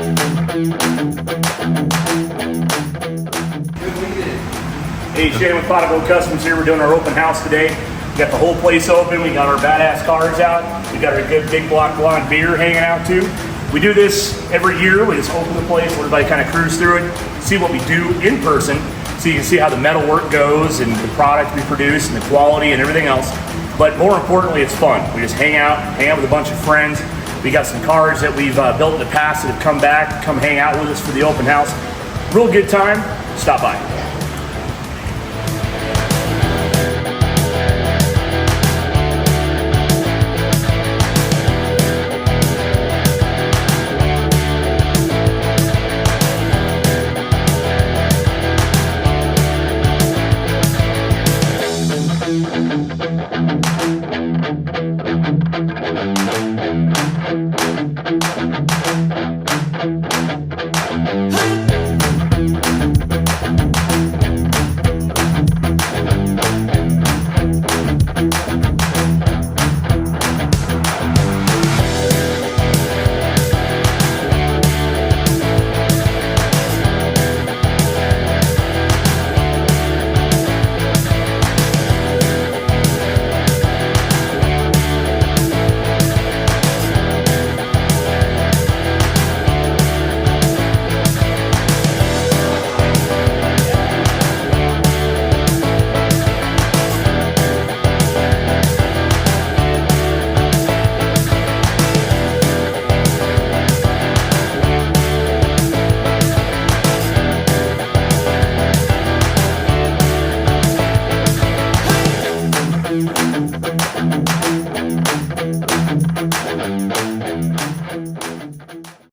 Hey, Shane with Pot O'Gold Kustoms here. We're doing our open house today. We got the whole place open. We got our badass cars out. We got our good big block blonde beer hanging out too. We do this every year. We just open the place, let everybody kind of cruise through it, see what we do in person, so you can see how the metal work goes and the product we produce and the quality and everything else. But more importantly, it's fun. We just hang out with a bunch of friends. We got some cars that we've built in the past that have come back, come hang out with us for the open house. Real good time. Stop by.